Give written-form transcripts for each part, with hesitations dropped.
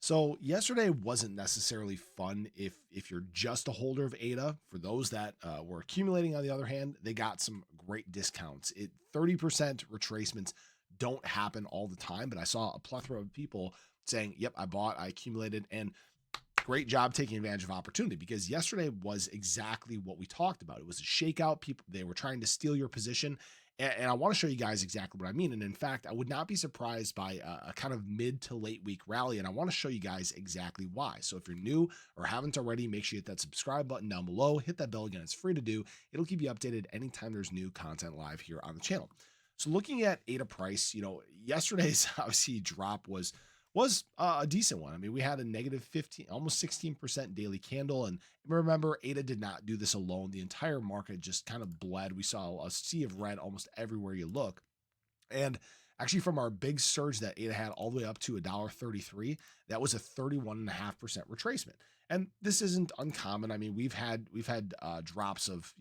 So yesterday wasn't necessarily fun if you're just a holder of ADA. For those that were accumulating, on the other hand, they got some great discounts. 30% retracements don't happen all the time, but I saw a plethora of people saying, "Yep, I bought, I accumulated," and great job taking advantage of opportunity because yesterday was exactly what we talked about. It was a shakeout. People they were trying to steal your position. And I want to show you guys exactly what I mean. And in fact, I would not be surprised by a kind of mid to late week rally. And I want to show you guys exactly why. So if you're new or haven't already, make sure you hit that subscribe button down below. Hit that bell again. It's free to do. It'll keep you updated anytime there's new content live here on the channel. So looking at ADA price, yesterday's obviously drop was a decent one. I mean, we had a negative 15, almost 16% daily candle. And remember, ADA did not do this alone. The entire market just kind of bled. We saw a sea of red almost everywhere you look. And actually, from our big surge that ADA had all the way up to $1.33, that was a 31.5% retracement. And this isn't uncommon. I mean, we've had drops of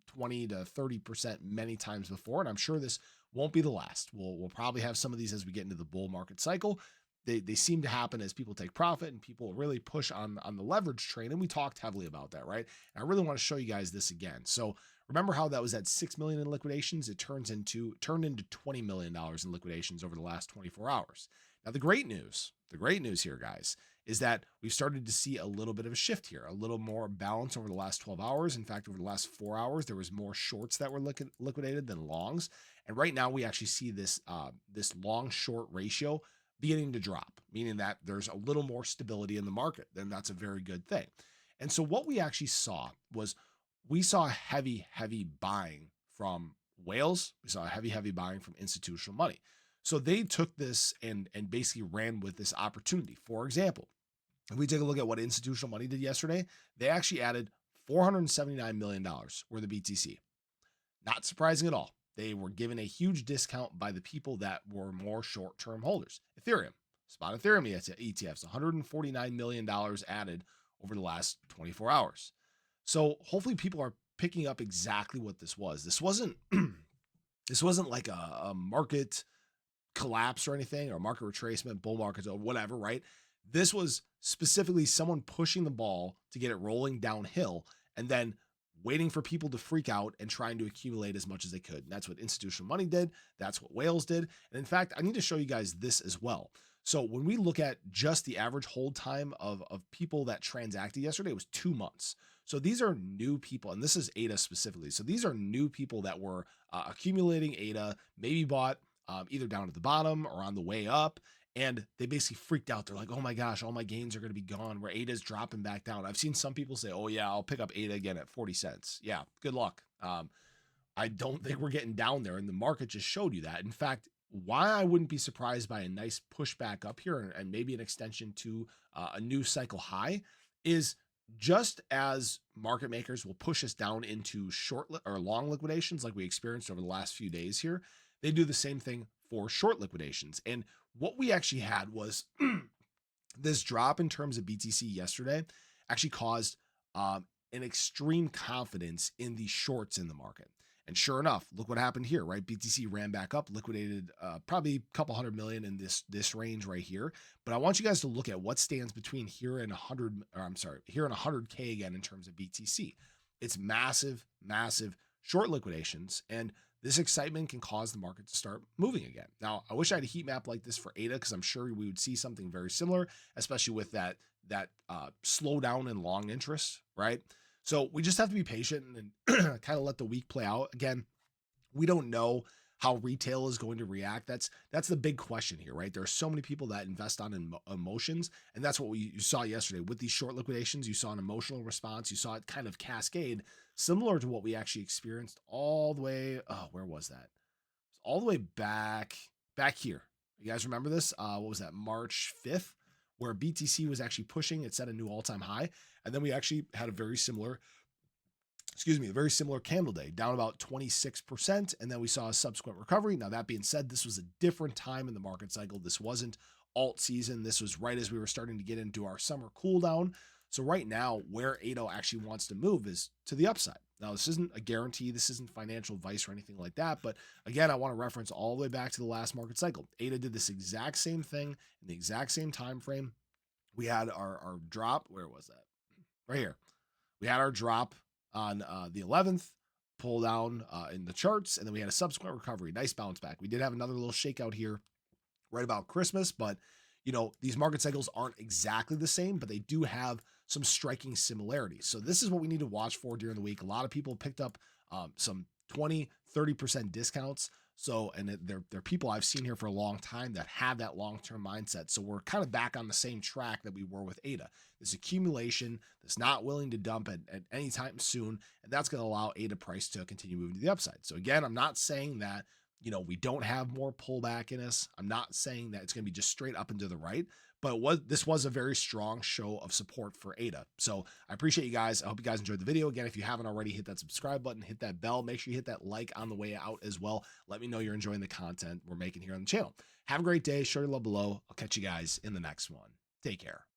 20 to 30% many times before, and I'm sure this won't be the last. We'll probably have some of these as we get into the bull market cycle. They seem to happen as people take profit and people really push on the leverage train. And we talked heavily about that, right? And I really want to show you guys this again. So remember how that was at 6 million in liquidations? It turned into $20 million in liquidations over the last 24 hours. Now, the great news here, guys, is that we've started to see a little bit of a shift here, a little more balance over the last 12 hours. In fact, over the last 4 hours, there was more shorts that were liquidated than longs. And right now we actually see this long short ratio beginning to drop, meaning that there's a little more stability in the market. Then that's a very good thing. And so what we actually saw was we saw heavy buying from whales. We saw heavy buying from institutional money. So they took this and basically ran with this opportunity. For example, if we take a look at what institutional money did yesterday, they actually added $479 million worth of BTC. Not surprising at all. They were given a huge discount by the people that were more short-term holders. Ethereum, spot Ethereum ETFs, $149 million added over the last 24 hours. So hopefully people are picking up exactly what this was. This wasn't this wasn't like a market collapse or anything, or market retracement, bull markets, or whatever, right? This was specifically someone pushing the ball to get it rolling downhill and then waiting for people to freak out and trying to accumulate as much as they could. And that's what institutional money did. That's what whales did. And in fact, I need to show you guys this as well. So when we look at just the average hold time of people that transacted yesterday, it was 2 months. So these are new people, and this is ADA specifically. So these are new people that were accumulating ADA, maybe bought either down at the bottom or on the way up. And they basically freaked out. They're like, oh my gosh, all my gains are going to be gone, where ADA is dropping back down. I've seen some people say, oh yeah, I'll pick up ADA again at 40 cents. Yeah, good luck. I don't think we're getting down there. And the market just showed you that. In fact, why I wouldn't be surprised by a nice pushback up here and maybe an extension to a new cycle high is just as market makers will push us down into short or long liquidations like we experienced over the last few days here, they do the same thing for short liquidations. And what we actually had was this drop in terms of BTC yesterday actually caused an extreme confidence in the shorts in the market. And sure enough, look what happened here, right? BTC ran back up, liquidated probably a couple hundred million in this range right here. But I want you guys to look at what stands between here and 100, or I'm sorry, here and 100K again in terms of BTC. It's massive short liquidations, and this excitement can cause the market to start moving again. Now, I wish I had a heat map like this for ADA, because I'm sure we would see something very similar, especially with that slowdown in long interest, right? So we just have to be patient and kind of let the week play out. Again, we don't know how retail is going to react. That's the big question here, right? There are so many people that invest on emotions, and that's what you saw yesterday with these short liquidations. You saw an emotional response. You saw it kind of cascade, similar to what we actually experienced all the way. Oh, where was that? It was all the way back here. You guys remember this? What was that? March 5th, where BTC was actually pushing. It set a new all-time high, and then we actually had a very similar candle day, down about 26%. And then we saw a subsequent recovery. Now, that being said, this was a different time in the market cycle. This wasn't alt season. This was right as we were starting to get into our summer cool down. So right now, where ADO actually wants to move is to the upside. Now, this isn't a guarantee. This isn't financial advice or anything like that. But again, I want to reference all the way back to the last market cycle. ADA did this exact same thing in the exact same time frame. We had our drop. Where was that? Right here. We had our drop on the 11th, pull down in the charts, and then we had a subsequent recovery. Nice bounce back. We did have another little shakeout here right about Christmas, but these market cycles aren't exactly the same, but they do have some striking similarities. So this is what we need to watch for during the week. A lot of people picked up some 20-30% discounts. So, and they're people I've seen here for a long time that have that long-term mindset. So we're kind of back on the same track that we were with ADA. This accumulation that's not willing to dump at any time soon, and that's going to allow ADA price to continue moving to the upside. So again, I'm not saying that we don't have more pullback in us. I'm not saying that it's going to be just straight up and to the right, but this was a very strong show of support for ADA. So I appreciate you guys. I hope you guys enjoyed the video. Again, if you haven't already, hit that subscribe button, hit that bell. Make sure you hit that like on the way out as well. Let me know you're enjoying the content we're making here on the channel. Have a great day. Show your love below. I'll catch you guys in the next one. Take care.